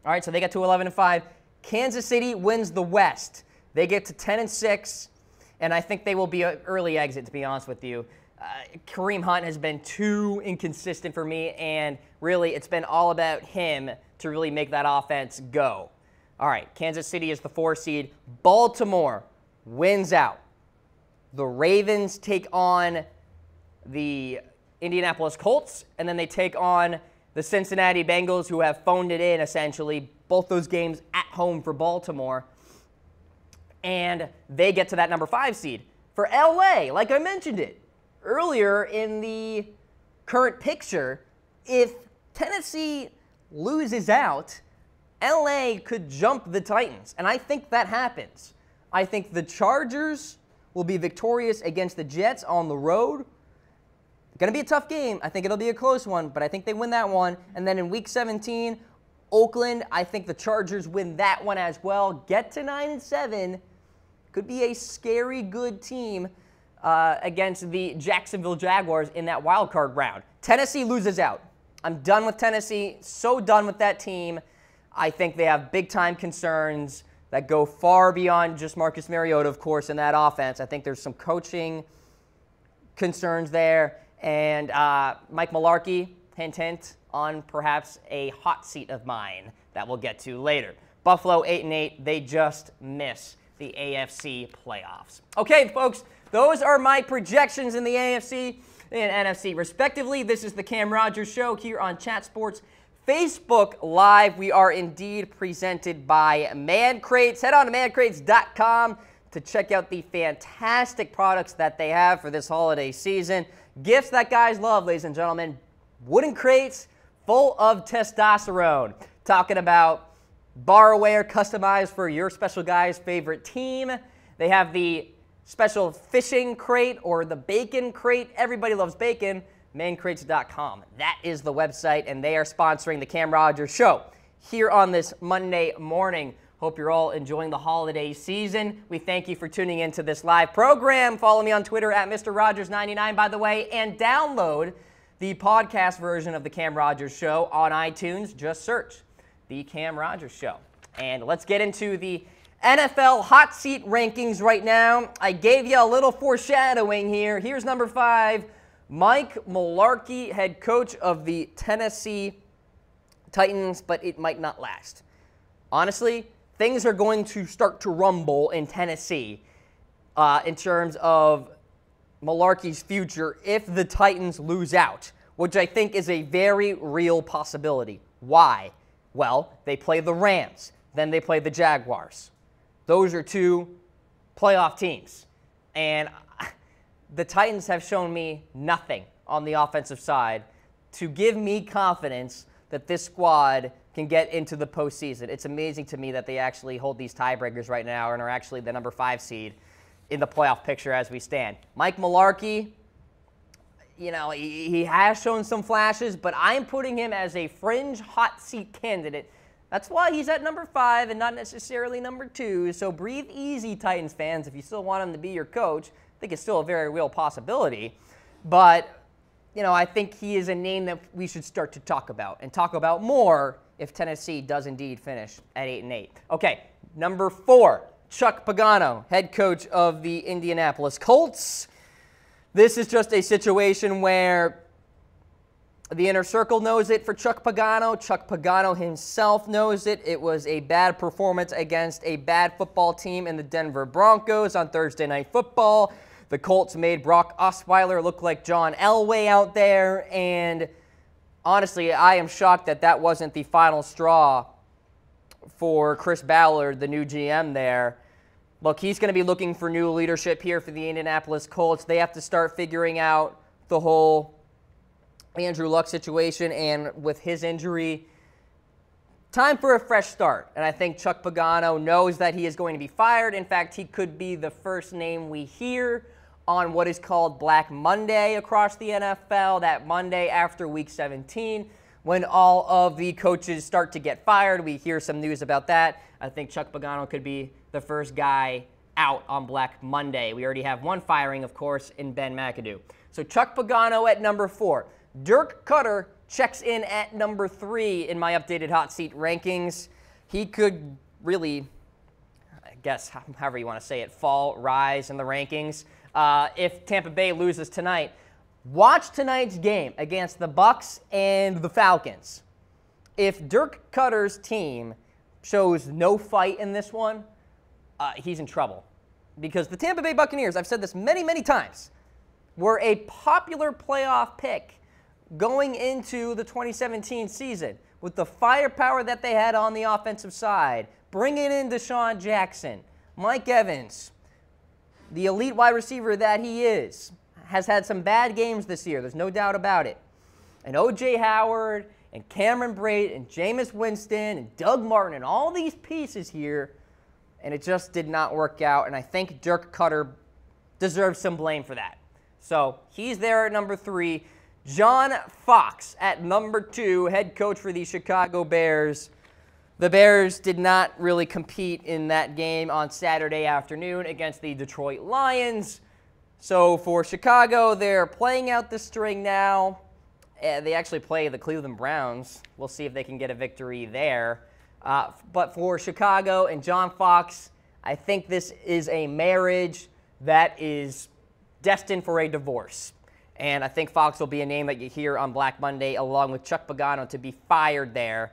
Speaker 2: All right, so they get to 11-5. Kansas City wins the West. They get to 10-6, and I think they will be an early exit, to be honest with you. Kareem Hunt has been too inconsistent for me, and really it's been all about him to really make that offense go. All right, Kansas City is the 4 seed. Baltimore wins out. The Ravens take on the Indianapolis Colts, and then they take on the Cincinnati Bengals, who have phoned it in, essentially. Both those games at home for Baltimore. And they get to that number 5 seed. For LA, like I mentioned it earlier in the current picture, if Tennessee loses out, LA could jump the Titans, and I think that happens. I think the Chargers will be victorious against the Jets on the road. Going to be a tough game. I think it'll be a close one, but I think they win that one. And then in Week 17, Oakland, I think the Chargers win that one as well. Get to 9-7. Could be a scary good team against the Jacksonville Jaguars in that wild card round. Tennessee loses out. I'm done with Tennessee. So done with that team. I think they have big-time concerns that go far beyond just Marcus Mariota, of course, in that offense. I think there's some coaching concerns there. And Mike Mularkey, hint, hint, on perhaps a hot seat of mine that we'll get to later. Buffalo 8-8, they just miss the AFC playoffs. Okay, folks, those are my projections in the AFC and NFC, respectively. This is the Cam Rogers Show here on Chat Sports Facebook Live. We are indeed presented by Man Crates. Head on to mancrates.com to check out the fantastic products that they have for this holiday season. Gifts that guys love, ladies and gentlemen. Wooden crates full of testosterone. Talking about bar-aware, customized for your special guy's favorite team. They have the special fishing crate or the bacon crate. Everybody loves bacon. mancrates.com. That is the website, and they are sponsoring the Cam Rogers Show here on this Monday morning. Hope you're all enjoying the holiday season. We thank you for tuning into this live program. Follow me on Twitter at Mr. Rogers99, by the way, and download the podcast version of the Cam Rogers Show on iTunes. Just search the Cam Rogers Show. And let's get into the NFL hot seat rankings right now. I gave you a little foreshadowing here. Here's number 5. Mike Mularkey, head coach of the Tennessee Titans, but it might not last. Honestly, things are going to start to rumble in Tennessee in terms of Mularkey's future if the Titans lose out, which I think is a very real possibility. Why? Well, they play the Rams, then they play the Jaguars. Those are 2 playoff teams. And the Titans have shown me nothing on the offensive side to give me confidence that this squad can get into the postseason. It's amazing to me that they actually hold these tiebreakers right now and are actually the number 5 seed in the playoff picture as we stand. Mike Mularkey, you know, he has shown some flashes, but I'm putting him as a fringe hot seat candidate. That's why he's at number 5 and not necessarily number 2. So breathe easy, Titans fans, if you still want him to be your coach. I think it's still a very real possibility. But, you know, I think he is a name that we should start to talk about and talk about more if Tennessee does indeed finish at 8-8. Okay, number 4, Chuck Pagano, head coach of the Indianapolis Colts. This is just a situation where the inner circle knows it for Chuck Pagano. Chuck Pagano himself knows it. It was a bad performance against a bad football team in the Denver Broncos on Thursday Night Football. The Colts made Brock Osweiler look like John Elway out there, and honestly, I am shocked that that wasn't the final straw for Chris Ballard, the new GM there. Look, he's going to be looking for new leadership here for the Indianapolis Colts. They have to start figuring out the whole Andrew Luck situation, and with his injury, time for a fresh start. And I think Chuck Pagano knows that he is going to be fired. In fact, he could be the first name we hear on what is called Black Monday across the NFL, that Monday after Week 17, when all of the coaches start to get fired. We hear some news about that. I think Chuck Pagano could be the first guy out on Black Monday. We already have one firing, of course, in Ben McAdoo. So Chuck Pagano at number 4. Dirk Cutter checks in at number 3 in my updated hot seat rankings. He could really, I guess, however you want to say it, rise in the rankings. If Tampa Bay loses tonight, watch tonight's game against the Bucs and the Falcons. If Dirk Cutter's team shows no fight in this one, he's in trouble. Because the Tampa Bay Buccaneers, I've said this many, many times, were a popular playoff pick going into the 2017 season with the firepower that they had on the offensive side, bringing in Deshaun Jackson, Mike Evans, the elite wide receiver that he is, has had some bad games this year. There's no doubt about it. And O.J. Howard and Cameron Brate and Jameis Winston and Doug Martin and all these pieces here, and it just did not work out. And I think Dirk Cutter deserves some blame for that. So he's there at number 3. John Fox at number 2, head coach for the Chicago Bears. The Bears did not really compete in that game on Saturday afternoon against the Detroit Lions. So for Chicago, they're playing out the string now. They actually play the Cleveland Browns. We'll see if they can get a victory there. But for Chicago and John Fox, I think this is a marriage that is destined for a divorce. And I think Fox will be a name that you hear on Black Monday, along with Chuck Pagano, to be fired there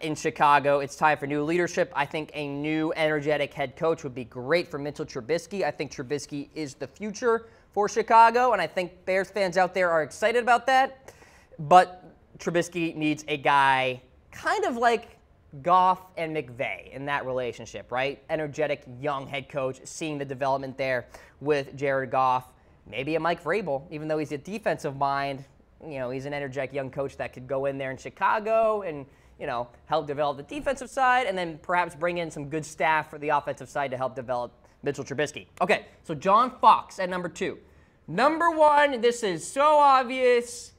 Speaker 2: in Chicago. It's time for new leadership. I think a new, energetic head coach would be great for Mitchell Trubisky. I think Trubisky is the future for Chicago, and I think Bears fans out there are excited about that. But Trubisky needs a guy kind of like Goff and McVay in that relationship, right? Energetic, young head coach, seeing the development there with Jared Goff. Maybe a Mike Vrabel, even though he's a defensive mind. You know, he's an energetic young coach that could go in there in Chicago and, you know, help develop the defensive side, and then perhaps bring in some good staff for the offensive side to help develop Mitchell Trubisky. Okay, so John Fox at number 2. Number 1, this is so obvious,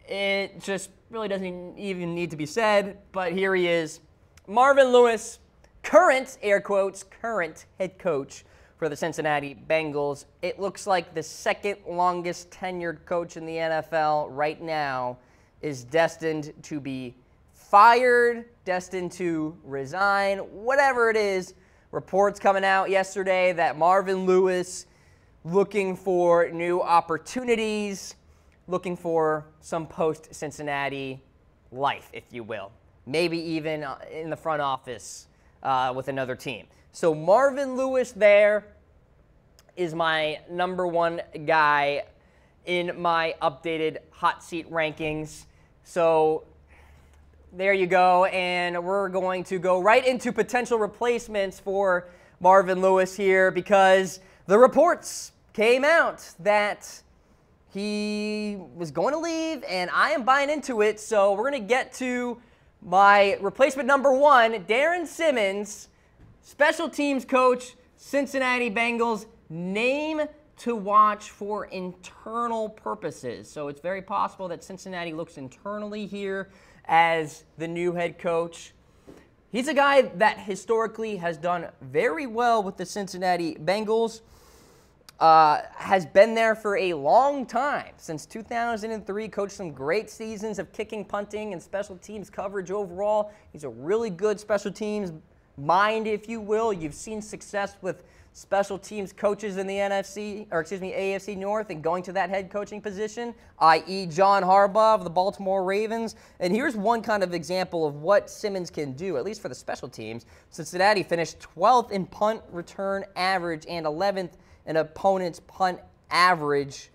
Speaker 2: it just really doesn't even need to be said, but here he is. Marvin Lewis, current, air quotes, current head coach for the Cincinnati Bengals. It looks like the second longest tenured coach in the NFL right now is destined to be fired, destined to resign, whatever it is. Reports coming out yesterday that Marvin Lewis looking for new opportunities, looking for some post-Cincinnati life, if you will. Maybe even in the front office with another team. So Marvin Lewis there is my number 1 guy in my updated hot seat rankings. So there you go, and we're going to go right into potential replacements for Marvin Lewis here, because the reports came out that he was going to leave, and I am buying into it. So we're going to get to my replacement number 1, Darren Simmons, special teams coach, Cincinnati Bengals, name to watch for internal purposes. So it's very possible that Cincinnati looks internally here as the new head coach. He's a guy that historically has done very well with the Cincinnati Bengals, has been there for a long time, since 2003, coached some great seasons of kicking, punting, and special teams coverage overall. He's a really good special teams mind, if you will. You've seen success with special teams coaches in the AFC North and going to that head coaching position, i.e. John Harbaugh of the Baltimore Ravens. And here's one kind of example of what Simmons can do, at least for the special teams. Cincinnati finished 12th in punt return average and 11th in opponent's punt average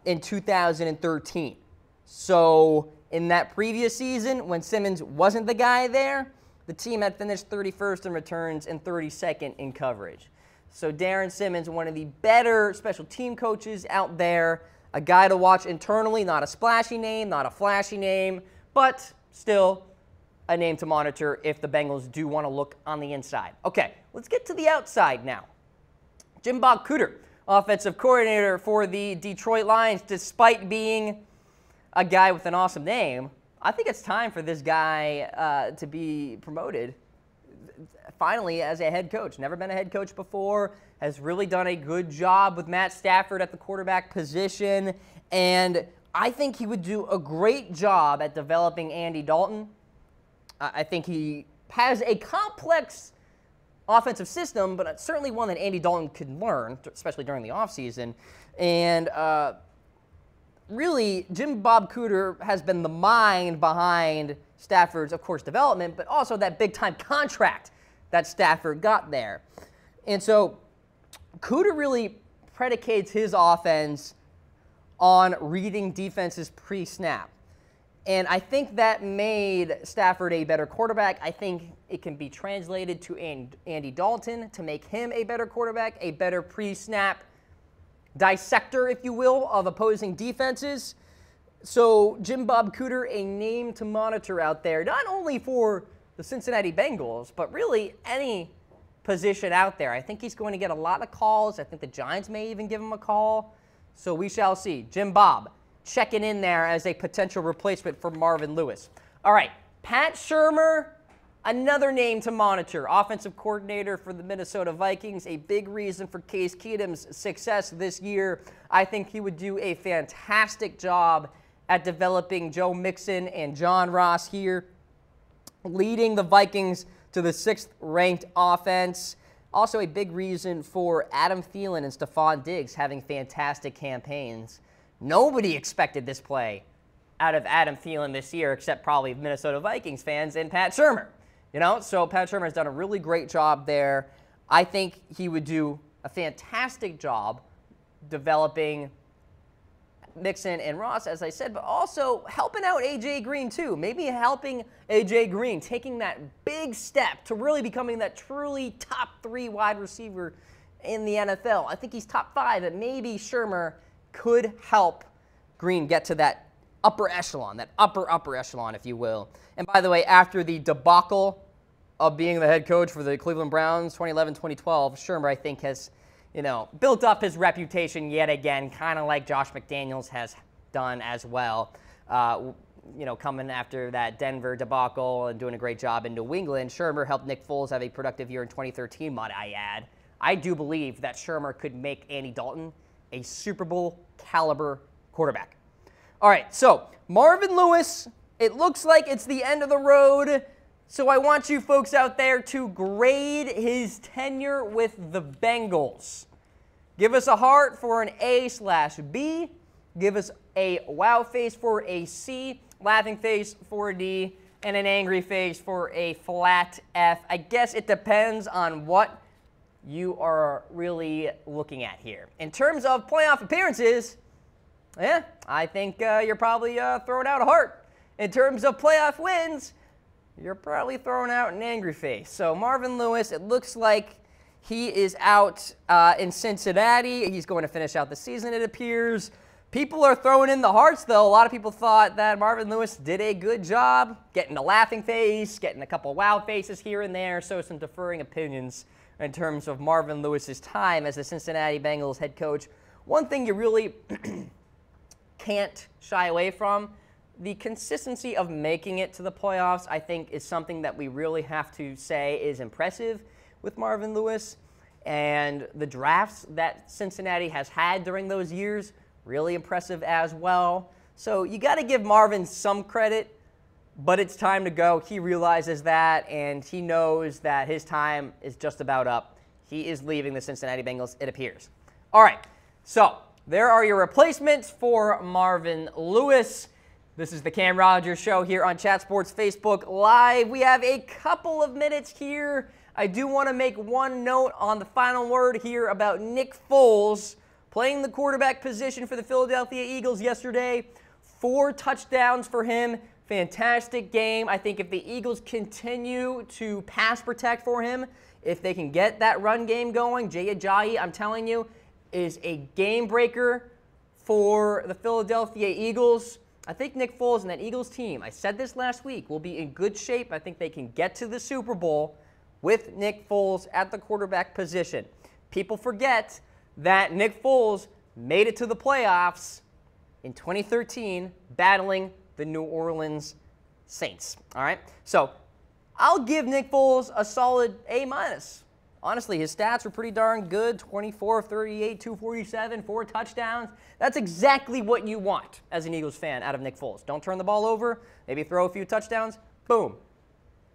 Speaker 2: in 2013. So in that previous season, when Simmons wasn't the guy there, the team had finished 31st in returns and 32nd in coverage. So Darren Simmons, one of the better special team coaches out there, a guy to watch internally, not a splashy name, not a flashy name, but still a name to monitor if the Bengals do want to look on the inside. Okay, let's get to the outside now. Jim Bob Cooter, offensive coordinator for the Detroit Lions, despite being a guy with an awesome name, I think it's time for this guy to be promoted finally as a head coach. Never been a head coach before, has really done a good job with Matt Stafford at the quarterback position, and I think he would do a great job at developing Andy Dalton. I think he has a complex offensive system, but certainly one that Andy Dalton could learn, especially during the offseason. And really, Jim Bob Cooter has been the mind behind Stafford's, of course, development, but also that big-time contract that Stafford got there. And so Cooter really predicates his offense on reading defenses pre-snap. And I think that made Stafford a better quarterback. I think it can be translated to Andy Dalton to make him a better quarterback, a better pre-snap dissector, if you will, of opposing defenses. So Jim Bob Cooter, a name to monitor out there, not only for the Cincinnati Bengals, but really any position out there. I think he's going to get a lot of calls. I think the Giants may even give him a call. So we shall see. Jim Bob checking in there as a potential replacement for Marvin Lewis. All right, Pat Shurmur, another name to monitor. Offensive coordinator for the Minnesota Vikings, a big reason for Case Keenum's success this year. I think he would do a fantastic job at developing Joe Mixon and John Ross here leading the Vikings to the 6th-ranked offense. Also a big reason for Adam Thielen and Stephon Diggs having fantastic campaigns. Nobody expected this play out of Adam Thielen this year, except probably Minnesota Vikings fans and Pat Shurmur. So Pat Shurmur has done a really great job there. I think he would do a fantastic job developing Mixon and Ross, as I said, but also helping out A.J. Green too. Maybe helping A.J. Green, taking that big step to really becoming that truly top 3 wide receiver in the NFL. I think he's top 5, and maybe Shurmur could help Green get to that upper echelon, that upper echelon, if you will. And by the way, after the debacle of being the head coach for the Cleveland Browns 2011-2012, Shurmur, I think, has built up his reputation yet again, kind of like Josh McDaniels has done as well. Coming after that Denver debacle and doing a great job in New England. Shurmur helped Nick Foles have a productive year in 2013, might I add. I do believe that Shurmur could make Andy Dalton a Super Bowl caliber quarterback. All right, so Marvin Lewis, it looks like it's the end of the road. So I want you folks out there to grade his tenure with the Bengals. Give us a heart for an A/B. Give us a wow face for a C, laughing face for a D, and an angry face for a flat F. I guess it depends on what you are really looking at here. In terms of playoff appearances, I think you're probably throwing out a heart. In terms of playoff wins, you're probably throwing out an angry face. So Marvin Lewis, it looks like he is out in Cincinnati. He's going to finish out the season, it appears. People are throwing in the hearts, though. A lot of people thought that Marvin Lewis did a good job getting a laughing face, getting a couple wow faces here and there, so some differing opinions in terms of Marvin Lewis's time as the Cincinnati Bengals head coach. One thing you really can't shy away from, the consistency of making it to the playoffs, I think, is something that we really have to say is impressive with Marvin Lewis. And the drafts that Cincinnati has had during those years, really impressive as well. So you got to give Marvin some credit, but it's time to go. He realizes that, and he knows that his time is just about up. He is leaving the Cincinnati Bengals, it appears. All right, so there are your replacements for Marvin Lewis. This is the Cam Rogers Show here on Chat Sports Facebook Live. We have a couple of minutes here. I do want to make one note on the final word here about Nick Foles playing the quarterback position for the Philadelphia Eagles yesterday. 4 touchdowns for him. Fantastic game. I think if the Eagles continue to pass protect for him, if they can get that run game going, Jay Ajayi, I'm telling you, is a game breaker for the Philadelphia Eagles. I think Nick Foles and that Eagles team, I said this last week, will be in good shape. I think they can get to the Super Bowl with Nick Foles at the quarterback position. People forget that Nick Foles made it to the playoffs in 2013 battling the New Orleans Saints. All right? So I'll give Nick Foles a solid A-. Honestly, his stats were pretty darn good. 24 of 38, 247, 4 touchdowns. That's exactly what you want as an Eagles fan out of Nick Foles. Don't turn the ball over. Maybe throw a few touchdowns. Boom.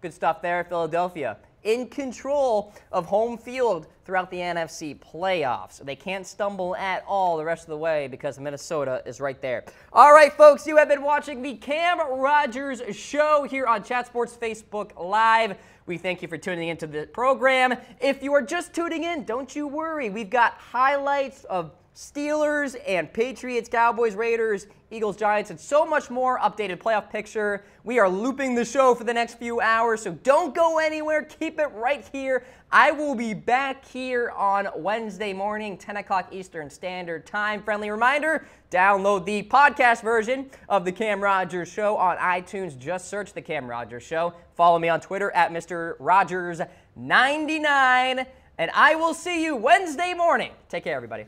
Speaker 2: Good stuff there, Philadelphia. In control of home field throughout the NFC playoffs. They can't stumble at all the rest of the way because Minnesota is right there. All right, folks, you have been watching the Cam Rogers Show here on Chat Sports Facebook Live. We thank you for tuning into the program. If you are just tuning in, don't you worry. We've got highlights of Steelers and Patriots, Cowboys, Raiders, Eagles, Giants, and so much more. Updated playoff picture. We are looping the show for the next few hours, so don't go anywhere. Keep it right here. I will be back here on Wednesday morning, 10 o'clock Eastern Standard Time. Friendly reminder, download the podcast version of The Cam Rogers Show on iTunes. Just search The Cam Rogers Show. Follow me on Twitter at Mr. Rogers99, and I will see you Wednesday morning. Take care, everybody.